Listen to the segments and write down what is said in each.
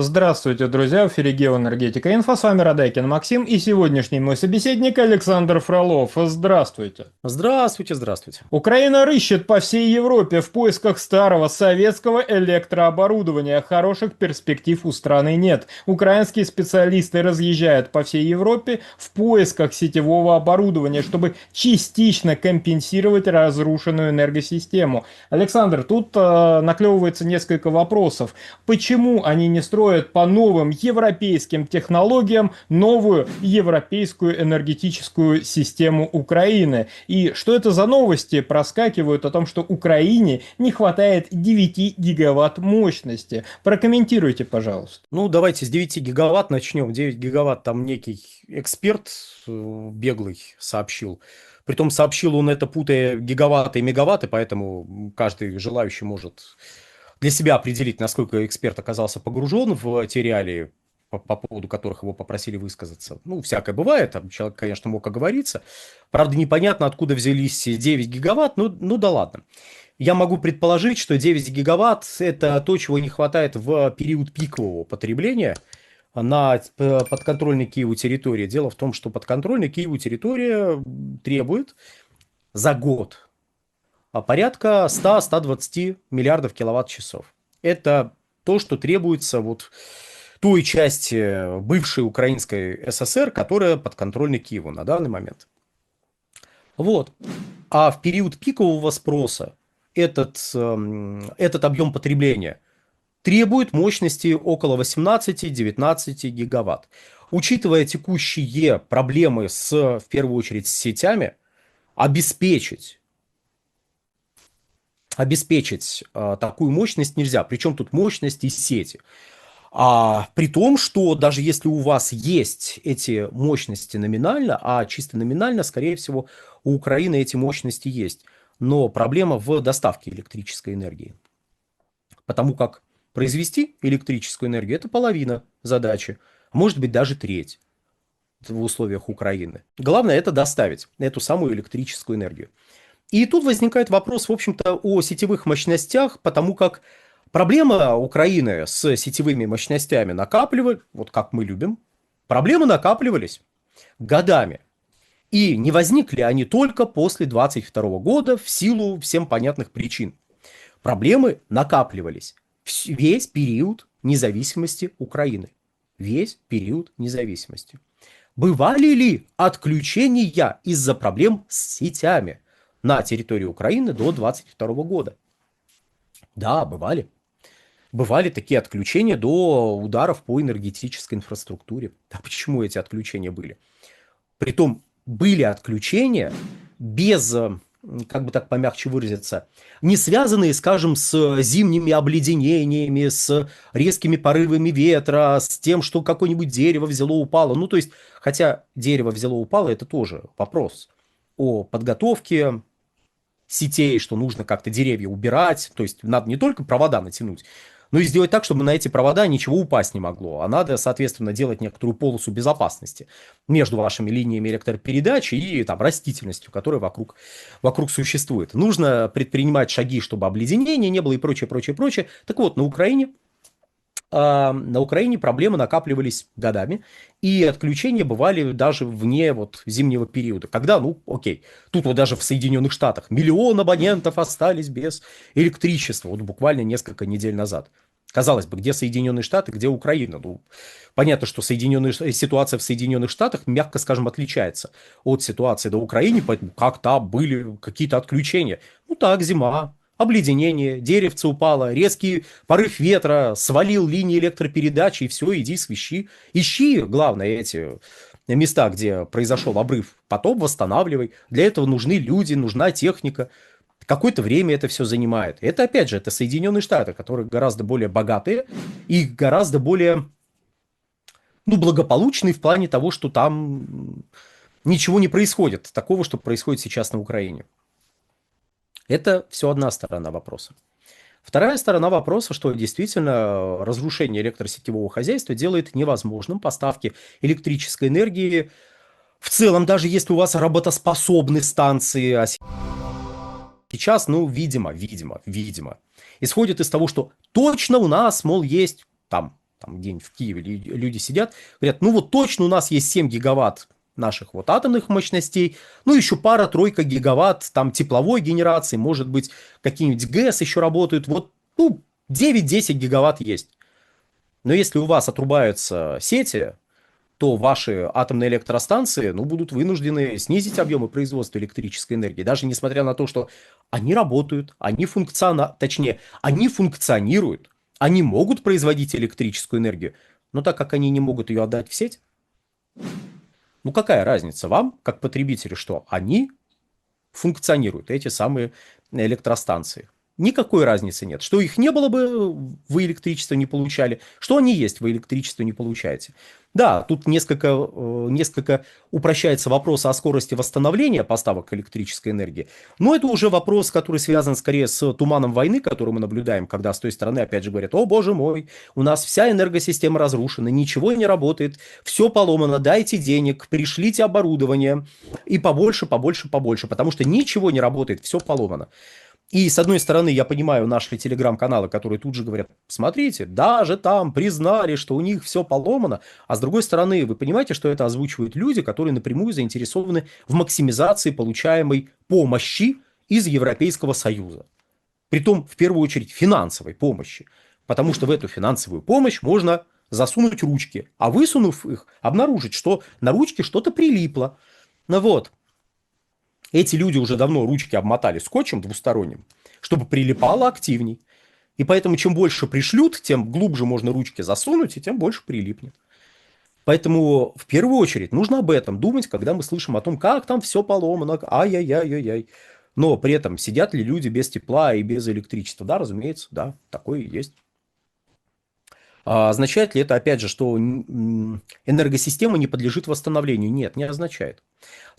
Здравствуйте, друзья, в эфире Геоэнергетика Инфо, с вами Радайкин Максим и сегодняшний мой собеседник Александр Фролов. Здравствуйте. Здравствуйте, здравствуйте. Украина рыщет по всей Европе в поисках старого советского электрооборудования. Хороших перспектив у страны нет. Украинские специалисты разъезжают по всей Европе в поисках сетевого оборудования, чтобы частично компенсировать разрушенную энергосистему. Александр, тут наклевывается несколько вопросов. Почему они не строят по новым европейским технологиям новую европейскую энергетическую систему Украины? И что это за новости проскакивают о том, что Украине не хватает 9 гигаватт мощности? Прокомментируйте, пожалуйста. Ну, давайте с 9 гигаватт начнем. 9 гигаватт там некий эксперт беглый сообщил. Притом сообщил он это, путая гигаватты и мегаватты, поэтому каждый желающий может для себя определить, насколько эксперт оказался погружен в те реалии, по поводу которых его попросили высказаться. Ну, всякое бывает, там человек, конечно, мог оговориться. Правда, непонятно, откуда взялись 9 гигаватт, ну да ладно. Я могу предположить, что 9 гигаватт – это то, чего не хватает в период пикового потребления на подконтрольной Киеву территории. Дело в том, что подконтрольная Киеву территория требует за год порядка 100-120 миллиардов киловатт-часов. Это то, что требуется вот той части бывшей Украинской ССР, которая подконтрольна Киеву на данный момент. Вот. А в период пикового спроса этот объем потребления требует мощности около 18-19 гигаватт. Учитывая текущие проблемы в первую очередь, с сетями, обеспечить такую мощность нельзя. Причем тут мощность и сети. При том, что даже если у вас есть эти мощности номинально, а чисто номинально, скорее всего, у Украины эти мощности есть, но проблема в доставке электрической энергии. Потому как произвести электрическую энергию – это половина задачи, а может быть даже треть в условиях Украины. Главное – это доставить эту самую электрическую энергию. И тут возникает вопрос, в общем-то, о сетевых мощностях, потому как проблема Украины с сетевыми мощностями накапливали, вот как мы любим, проблемы накапливались годами. И не возникли они только после 2022 года в силу всем понятных причин. Проблемы накапливались весь период независимости Украины. Весь период независимости. Бывали ли отключения из-за проблем с сетями на территории Украины до 2022 года? Да, бывали. Бывали такие отключения до ударов по энергетической инфраструктуре. А почему эти отключения были? Притом были отключения без, как бы так помягче выразиться, не связанные, скажем, с зимними обледенениями, с резкими порывами ветра, с тем, что какое-нибудь дерево взяло, упало. Ну, то есть, хотя дерево взяло, упало, это тоже вопрос о подготовке сетей, что нужно как-то деревья убирать, то есть надо не только провода натянуть, но и сделать так, чтобы на эти провода ничего упасть не могло. А надо, соответственно, делать некоторую полосу безопасности между вашими линиями электропередачи и там, растительностью, которая вокруг существует. Нужно предпринимать шаги, чтобы обледенения не было и прочее, прочее, прочее. Так вот, на Украине проблемы накапливались годами, и отключения бывали даже вне вот зимнего периода. Когда, ну, окей, тут вот даже в Соединенных Штатах миллион абонентов остались без электричества, вот буквально несколько недель назад. Казалось бы, где Соединенные Штаты, где Украина? Ну, понятно, что ситуация в Соединенных Штатах, мягко скажем, отличается от ситуации на Украине, поэтому как там были какие-то отключения. Ну так, зима, обледенение, деревце упало, резкий порыв ветра, свалил линии электропередачи, и все, иди свищи. Ищи, главное, эти места, где произошел обрыв, потом восстанавливай. Для этого нужны люди, нужна техника. Какое-то время это все занимает. Это, опять же, это Соединенные Штаты, которые гораздо более богатые и гораздо более, ну, благополучные в плане того, что там ничего не происходит такого, что происходит сейчас на Украине. Это все одна сторона вопроса. Вторая сторона вопроса, что действительно разрушение электросетевого хозяйства делает невозможным поставки электрической энергии. В целом, даже если у вас работоспособны станции, а сейчас, ну, видимо, исходит из того, что точно у нас, мол, есть там там где-нибудь в Киеве люди сидят, говорят, ну вот точно у нас есть 7 гигаватт наших вот атомных мощностей, ну еще пара-тройка гигаватт там тепловой генерации, может быть, какие-нибудь ГЭС еще работают, вот ну, 9-10 гигаватт есть. Но если у вас отрубаются сети, то ваши атомные электростанции ну, будут вынуждены снизить объемы производства электрической энергии, даже несмотря на то, что они работают, точнее, они функционируют, они могут производить электрическую энергию, но так как они не могут ее отдать в сеть, ну какая разница вам, как потребителю, что они функционируют, эти самые электростанции? Никакой разницы нет. Что их не было бы, вы электричество не получали. Что они есть, вы электричество не получаете. Да, тут несколько упрощается вопрос о скорости восстановления поставок электрической энергии. Но это уже вопрос, который связан скорее с туманом войны, который мы наблюдаем, когда с той стороны опять же говорят, о боже мой, у нас вся энергосистема разрушена, ничего не работает, все поломано, дайте денег, пришлите оборудование и побольше, побольше, побольше, потому что ничего не работает, все поломано. И, с одной стороны, я понимаю наши телеграм-каналы, которые тут же говорят, смотрите, даже там признали, что у них все поломано, а с другой стороны, вы понимаете, что это озвучивают люди, которые напрямую заинтересованы в максимизации получаемой помощи из Европейского Союза. Притом, в первую очередь, финансовой помощи, потому что в эту финансовую помощь можно засунуть ручки, а высунув их, обнаружить, что на ручке что-то прилипло. Ну вот. Эти люди уже давно ручки обмотали скотчем двусторонним, чтобы прилипало активней. И поэтому чем больше пришлют, тем глубже можно ручки засунуть, и тем больше прилипнет. Поэтому в первую очередь нужно об этом думать, когда мы слышим о том, как там все поломано, ай-яй-яй-яй-яй. Но при этом сидят ли люди без тепла и без электричества? Да, разумеется, да, такое и есть. А означает ли это, опять же, что энергосистема не подлежит восстановлению? Нет, не означает.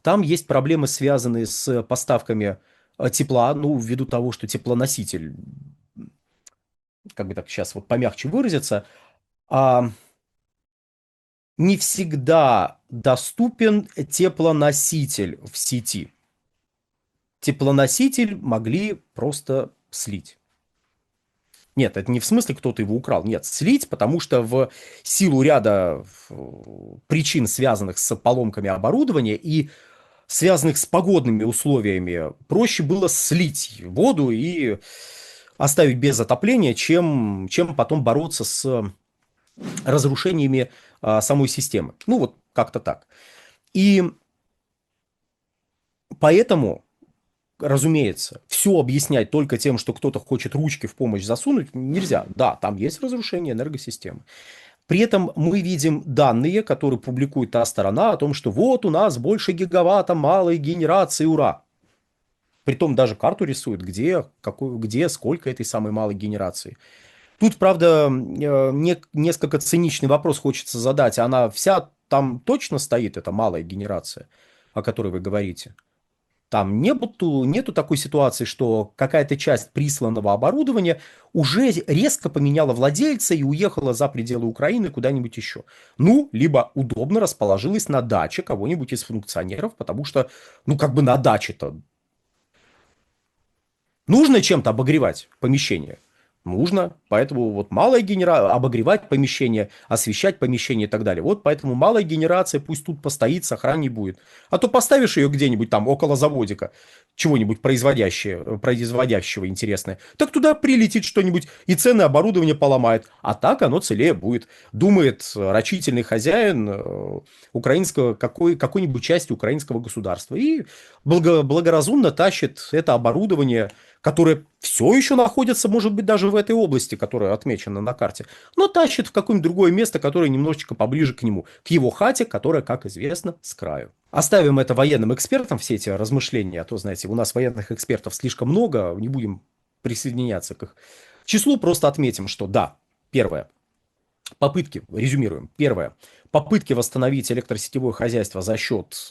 Там есть проблемы, связанные с поставками тепла, ну, ввиду того, что теплоноситель, как бы так сейчас вот помягче выразиться, не всегда доступен теплоноситель в сети. Теплоноситель могли просто слить. Нет, это не в смысле кто-то его украл. Нет, слить, потому что в силу ряда причин, связанных с поломками оборудования и связанных с погодными условиями, проще было слить воду и оставить без отопления, чем потом бороться с разрушениями самой системы. Ну вот как-то так. И поэтому, разумеется, все объяснять только тем, что кто-то хочет ручки в помощь засунуть, нельзя. Да, там есть разрушение энергосистемы. При этом мы видим данные, которые публикует та сторона о том, что вот у нас больше гигаватта малой генерации, ура. Притом даже карту рисуют, где, сколько этой самой малой генерации. Тут, правда, несколько циничный вопрос хочется задать. Она вся там точно стоит, эта малая генерация, о которой вы говорите? Там нету такой ситуации, что какая-то часть присланного оборудования уже резко поменяла владельца и уехала за пределы Украины куда-нибудь еще. Ну, либо удобно расположилась на даче кого-нибудь из функционеров, потому что, ну, как бы на даче-то нужно чем-то обогревать помещение. Нужно, поэтому вот малая генерация, обогревать помещение, освещать помещение и так далее. Вот поэтому малая генерация пусть тут постоит, сохранней будет. А то поставишь ее где-нибудь там около заводика, чего-нибудь производящего интересное, так туда прилетит что-нибудь и ценное оборудование поломает. А так оно целее будет. Думает рачительный хозяин какой-нибудь части украинского государства и благоразумно тащит это оборудование, которое все еще находится, может быть, даже в этой области, которая отмечена на карте, но тащит в какое-нибудь другое место, которое немножечко поближе к нему, к его хате, которая, как известно, с краю. Оставим это военным экспертам, все эти размышления, а то, знаете, у нас военных экспертов слишком много, не будем присоединяться к их числу, просто отметим, что да, резюмируем. Первое, попытки восстановить электросетевое хозяйство за счет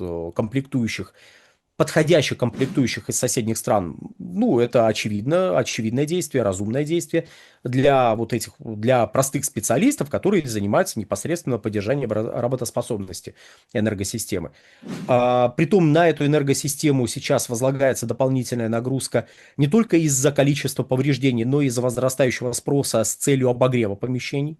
подходящих комплектующих из соседних стран, ну, это очевидное действие, разумное действие для простых специалистов, которые занимаются непосредственно поддержанием работоспособности энергосистемы. Притом на эту энергосистему сейчас возлагается дополнительная нагрузка не только из-за количества повреждений, но и из-за возрастающего спроса с целью обогрева помещений.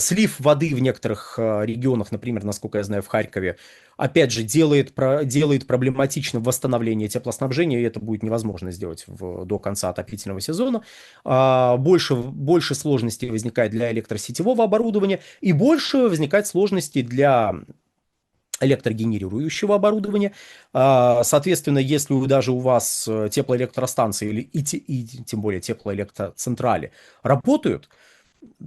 Слив воды в некоторых регионах, например, насколько я знаю, в Харькове, опять же, делает проблематичным восстановление теплоснабжения, и это будет невозможно сделать до конца отопительного сезона. Больше сложностей возникает для электросетевого оборудования, и больше возникает сложностей для электрогенерирующего оборудования. Соответственно, если даже у вас теплоэлектростанции и тем более теплоэлектроцентрали работают,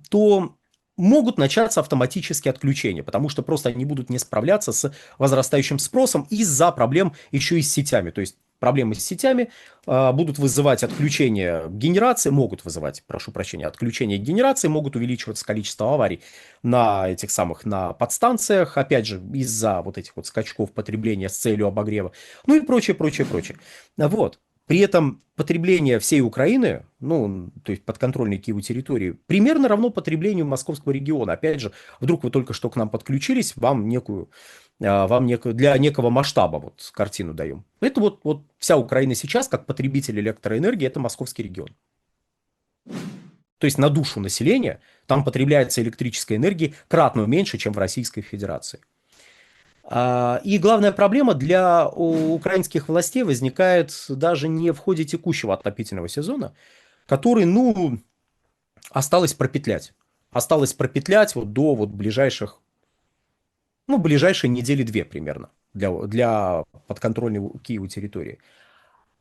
то могут начаться автоматические отключения, потому что просто они будут не справляться с возрастающим спросом из-за проблем еще и с сетями. То есть проблемы с сетями будут вызывать отключение генерации, могут вызывать, прошу прощения, отключение генерации, могут увеличиваться количество аварий на подстанциях, опять же, из-за вот этих вот скачков потребления с целью обогрева, ну и прочее, прочее, прочее. Вот. При этом потребление всей Украины, ну, то есть подконтрольной Киеву территории, примерно равно потреблению московского региона. Опять же, вдруг вы только что к нам подключились, для некого масштаба вот картину даем. Это вот вся Украина сейчас, как потребитель электроэнергии, это московский регион. То есть на душу населения там потребляется электрической энергии кратно меньше, чем в Российской Федерации. И главная проблема для украинских властей возникает даже не в ходе текущего отопительного сезона, который, ну, осталось пропетлять. Осталось пропетлять вот до вот ближайшие недели-две примерно для подконтрольной Киеву территории.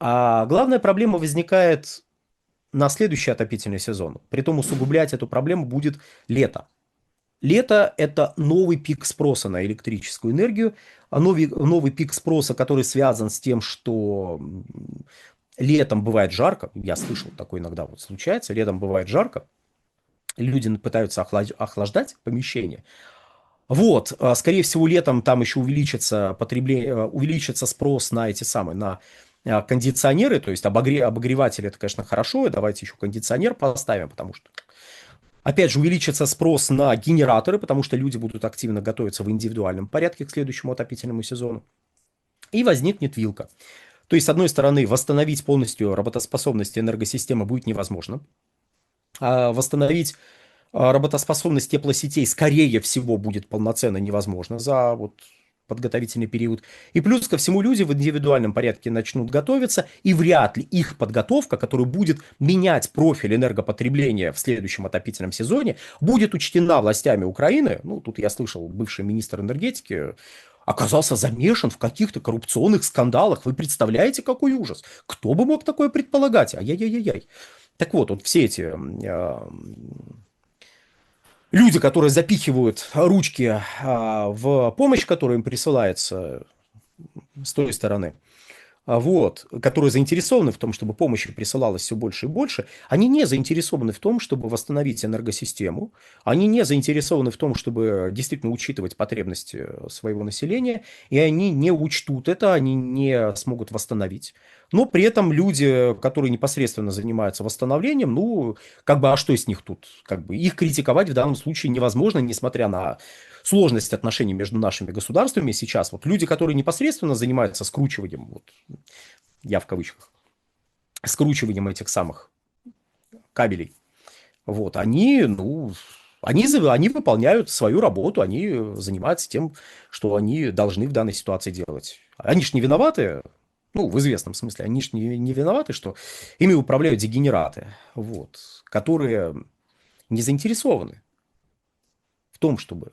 А главная проблема возникает на следующий отопительный сезон. Притом усугублять эту проблему будет лето. Лето – это новый пик спроса на электрическую энергию, новый пик спроса, который связан с тем, что летом бывает жарко, я слышал, такое иногда вот случается, летом бывает жарко, люди пытаются охлаждать помещение. Вот, скорее всего, летом там еще увеличится спрос на на кондиционеры, то есть обогреватели – это, конечно, хорошо, и давайте еще кондиционер поставим, потому что опять же, увеличится спрос на генераторы, потому что люди будут активно готовиться в индивидуальном порядке к следующему отопительному сезону. И возникнет вилка. То есть, с одной стороны, восстановить полностью работоспособность энергосистемы будет невозможно. А восстановить работоспособность теплосетей, скорее всего, будет полноценно невозможно за подготовительный период. И плюс ко всему люди в индивидуальном порядке начнут готовиться, и вряд ли их подготовка, которая будет менять профиль энергопотребления в следующем отопительном сезоне, будет учтена властями Украины. Ну, тут я слышал, бывший министр энергетики оказался замешан в каких-то коррупционных скандалах. Вы представляете, какой ужас? Кто бы мог такое предполагать? Ай-яй-яй-яй. Так вот все эти люди, которые запихивают ручки в помощь, которая им присылается с той стороны, которые заинтересованы в том, чтобы помощи присылалось все больше и больше, они не заинтересованы в том, чтобы восстановить энергосистему, они не заинтересованы в том, чтобы действительно учитывать потребности своего населения, и они не учтут это, они не смогут восстановить. Но при этом люди, которые непосредственно занимаются восстановлением, а что с них тут? Их критиковать в данном случае невозможно, несмотря на сложность отношений между нашими государствами сейчас. Люди, которые непосредственно занимаются скручиванием, я в кавычках, скручиванием этих самых кабелей, они выполняют свою работу, они занимаются тем, что они должны в данной ситуации делать. Они же не виноваты, в известном смысле, они же не виноваты, что ими управляют дегенераты, которые не заинтересованы в том, чтобы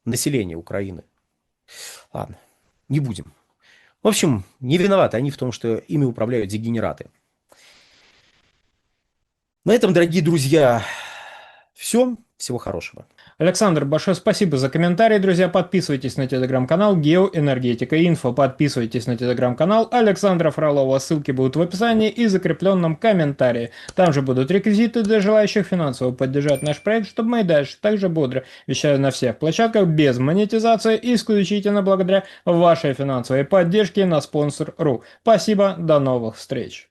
население Украины. Ладно, не будем. В общем, не виноваты они в том, что ими управляют дегенераты. На этом, дорогие друзья, все. Всего хорошего. Александр, большое спасибо за комментарий, друзья. Подписывайтесь на телеграм-канал Геоэнергетика Инфо. Подписывайтесь на телеграм-канал Александра Фролова. Ссылки будут в описании и закрепленном комментарии. Там же будут реквизиты для желающих финансово поддержать наш проект, чтобы мы и дальше также бодро вещали на всех площадках без монетизации, исключительно благодаря вашей финансовой поддержке на Sponsor.ru. Спасибо, до новых встреч.